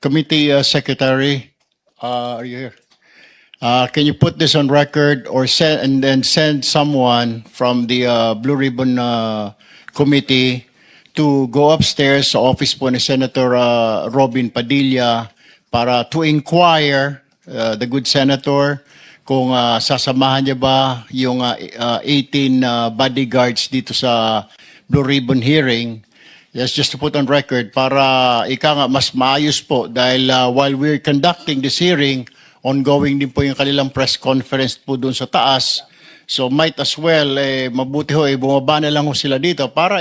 Committee Secretary, are you here? Can you put this on record or send and then send someone from the Blue Ribbon Committee to go upstairs sa office po ni Senator Robin Padilla para to inquire the good senator kung sasamahan niya ba yung 18 bodyguards dito sa Blue Ribbon hearing. Yes, just to put on record para mas maayos po dahil while we're conducting this hearing, ongoing din po yung kanilang press conference po doon sa taas. So might as well, mabuti ho, bumaba na lang ho sila dito para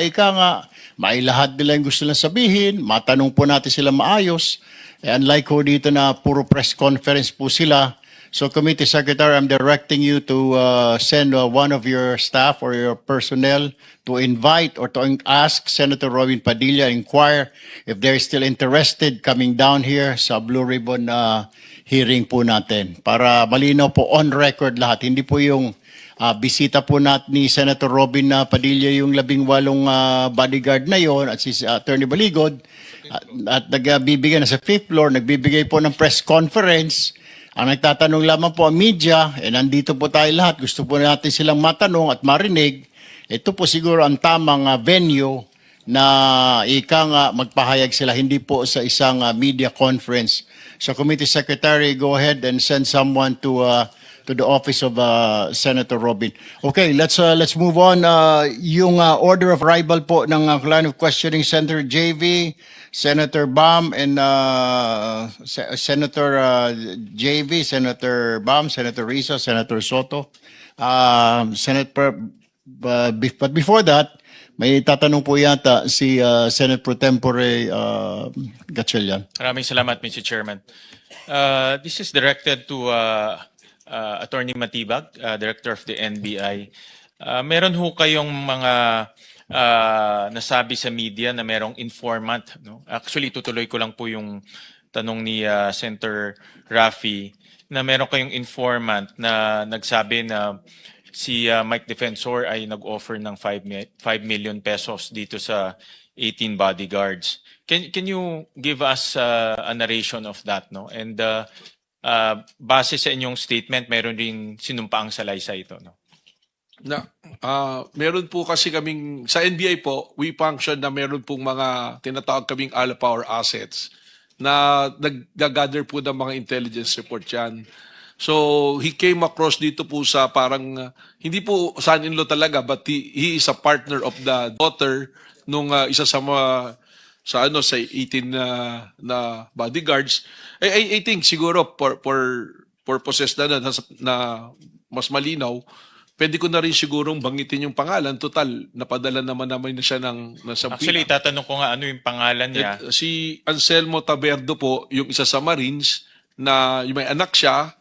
mailahat nila yung gusto lang sabihin, matanong po natin sila maayos. Unlike ho dito na puro press conference po sila. So Committee Secretary, I'm directing you to send one of your staff or your personnel to invite or to ask Senator Robin Padilla, inquire if they're still interested coming down here sa Blue Ribbon hearing po natin. Para malinaw po on record lahat. Hindi po yung bisita po natin ni Senator Robin Padilla yung 18 bodyguard na yon at si Attorney Baligod at nagbibigay na sa 5th floor, nagbibigay po ng press conference. Ang nagtatanong lamang po ang media, nandito po tayo lahat, gusto po natin silang matanong at marinig. Ito po siguro ang tamang venue na magpahayag sila, hindi po sa isang media conference. So Committee Secretary, go ahead and send someone to the office of Senator Robin. Okay, let's move on. Yung order of arrival po ng line of questioning, Senator JV, Senator Bam, and Senator JV, Senator Bam, Senator Risa, Senator Soto. But before that, may tatanong po yata si Senate Pro Tempore Gatchalian. Maraming salamat, Mr. Chairman. This is directed to Attorney Matibag, Director of the NBI. Meron ho kayong mga nasabi sa media na merong informant. No? Actually, tutuloy ko lang po yung tanong ni Senator Raffy na meron kayong informant na nagsabi na si Mike Defensor ay nag-offer ng 5 million pesos dito sa 18 bodyguards. Can you give us a narration of that? No? And base sa inyong statement, meron rin sinumpaang salaysay ito. No? Meron po kasi kaming, sa NBI po, we function na meron pong mga tinatawag kaming all power assets na nag-gather po ng mga intelligence report yan. So, he came across dito po sa parang, hindi po son-in-law talaga, but he is a partner of the daughter nung isa sa mga, sa 18 na bodyguards. I think siguro for purposes na mas malinaw, pwede ko na rin sigurong banggitin yung pangalan. Total, napadala naman na siya ng nasabi. Actually, tatanong ko nga ano yung pangalan niya. Si Anselmo Taberdo po, yung isa sa Marines, na yung may anak siya,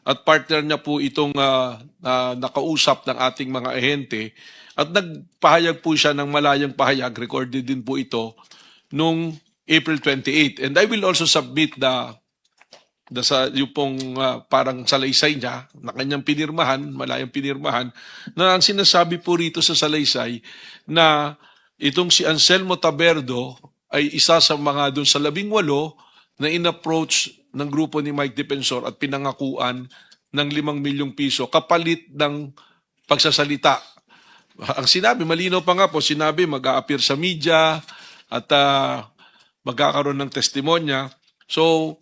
at partner niya po itong nakausap ng ating mga ahente. At nagpahayag po siya ng malayang pahayag, recorded din po ito, nung April 28. And I will also submit yung pong parang salaysay niya na kanyang pinirmahan, malayang pinirmahan, na ang sinasabi po rito sa salaysay na itong si Anselmo Taberdo ay isa sa mga doon sa 18 na in-approach ng grupo ni Mike Defensor at pinangakuan ng 5 milyong piso kapalit ng pagsasalita. Ang sinabi, malinaw pa nga po, sinabi mag-a-appear sa media at magkakaroon ng testimonya. So,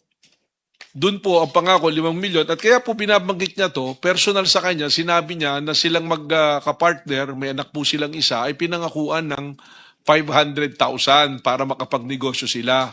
doon po ang pangako 5 milyon at kaya po binabanggit niya to, personal sa kanya, sinabi niya na silang magka-partner, may anak po silang isa, ay pinangakuan ng 500,000 para makapagnegosyo sila.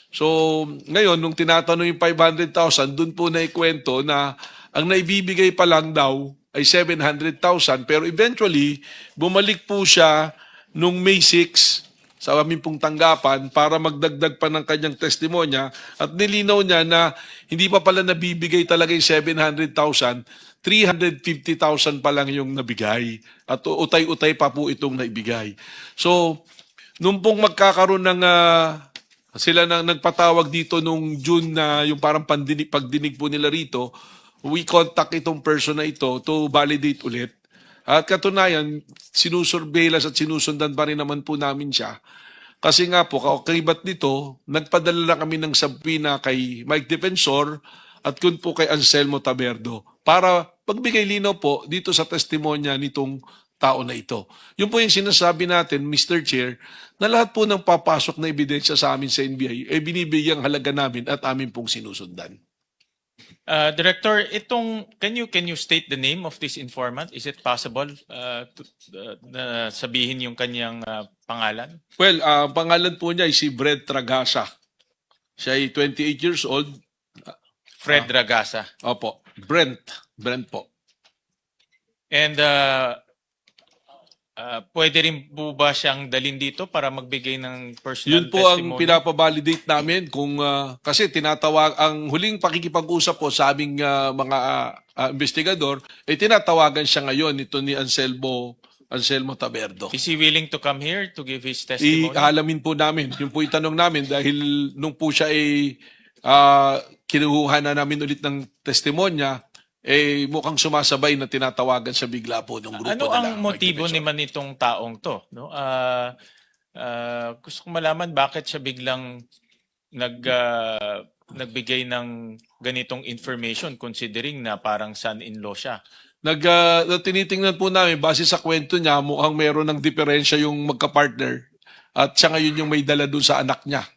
So, ngayon, nung tinatanong yung 500,000, doon po naikwento na ang naibibigay pa lang daw ay 700,000 pero eventually, bumalik po siya nung May 6 sa aming pong tanggapan para magdagdag pa ng kanyang testimonya at nilinaw niya na hindi pa pala nabibigay talaga yung 700,000, 350,000 pa lang yung nabigay at utay-utay pa po itong naibigay. So, nung pong magkakaroon ng sila nang nagpatawag dito nung June na yung parang pagdinig po nila rito, we contact itong person na ito to validate ulit. At katunayan, sinusurveillance at sinusundan pa rin naman po namin siya. Kasi nga po, kaukibat nito, nagpadala lang kami ng subpoena kay Mike Defensor at kun po kay Anselmo Taberdo para pagbigay linaw po dito sa testimonya nitong tao na ito. Yun po yung sinasabi natin, Mr. Chair, na lahat po ng papasok na ebidensya sa amin sa NBI ay binibigyang halaga namin at amin pong sinusundan. Director, can you state the name of this informant? Is it possible na sabihin yung kanyang pangalan? Well, ang pangalan po niya ay si Brent Tragasa. Siya ay 28 years old. Fred Ragasa. Opo, Brent po. And pwede rin po ba siyang dalhin dito para magbigay ng personal Yun po ang testimony? pinapabalidate namin kung kasi tinatawag ang huling pakikipag-usap po sa aming mga investigador ay tinatawagan siya ngayon nito ni Anselmo Taberdo. Is he willing to come here to give his testimony? Ialamin po namin. Yun po itanong namin dahil nung po siya ay kinuha na namin ulit ng testimonya, mukhang sumasabay na tinatawagan siya bigla po ng grupo Ano nila. ang motibo naman itong taong to? No? Gusto kong malaman bakit siya biglang nagbigay ng ganitong information considering na parang son-in-law siya. Tinitingnan po namin, base sa kwento niya, mukhang meron ng diferensya yung magka-partner at siya ngayon yung may dala dun sa anak niya.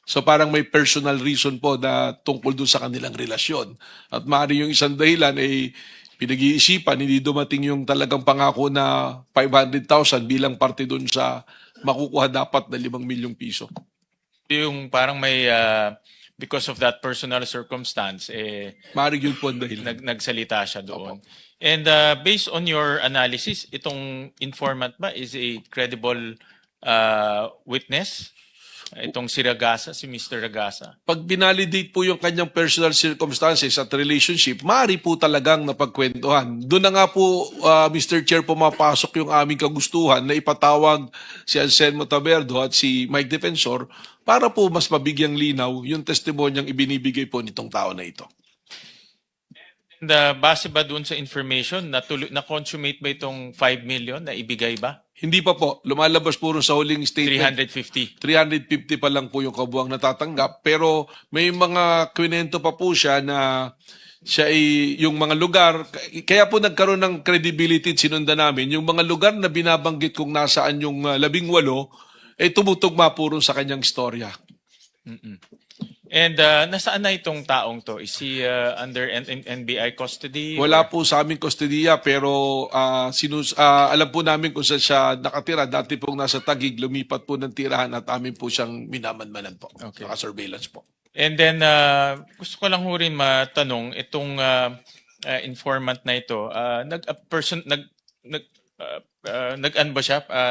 So parang may personal reason po na tungkol dun sa kanilang relasyon. At maaari yung isang dahilan ay pinag-iisipan, hindi dumating yung talagang pangako na 500,000 bilang parte dun sa makukuha dapat na 5 milyong piso. Yung parang may, because of that personal circumstance, Maaari yun po ang dahilan. nagsalita siya doon. And based on your analysis, itong informant ba is a credible witness? Itong si Ragasa, si Mr. Ragasa. Pag binalidate po yung kanyang personal circumstances at relationship, maaari po talagang napagkwentuhan. Doon na nga po, Mr. Chair, pumapasok yung aming kagustuhan na ipatawag si Anselmo Taberdo at si Mike Defensor para po mas mabigyang linaw yung testimonyang ibinibigay po nitong tao na ito. And base ba doon sa information, na-consummate ba itong 5 million na ibigay ba? Hindi pa po. Lumalabas po rin sa huling statement. 350. 350 pa lang po yung kabuang natatanggap. Pero may mga kwento pa po siya na siya ay yung mga lugar. Kaya po nagkaroon ng credibility at sinundan namin. Yung mga lugar na binabanggit kung nasaan yung 18, tumutugma po rin sa kanyang istorya. And nasaan na itong taong to? Is he under NBI custody? Wala po sa aming kustodiya pero alam po namin kung saan siya nakatira. Dati pong nasa Taguig, lumipat po ng tirahan at amin po siyang minamanmanan po. Okay. Naka-surveillance po. And then, gusto ko lang ho rin matanong, itong informant na ito,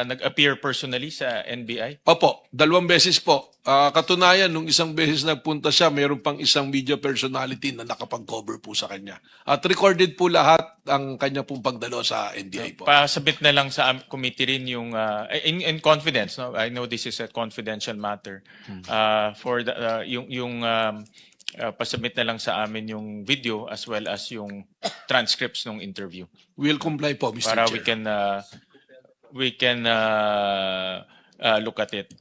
nag-appear personally sa NBI? Opo, 2 beses po. Katunayan, nung isang beses nagpunta siya, mayroon pang isang media personality na nakapag-cover po sa kanya. At recorded po lahat ang kanya pong pagdalo sa NBI po. Pasabit na lang sa committee rin yung, in confidence, no? I know this is a confidential matter. For the, pasubmit na lang sa amin yung video as well as yung transcripts ng interview. We'll comply po, Mr. Para Chair. we can look at it.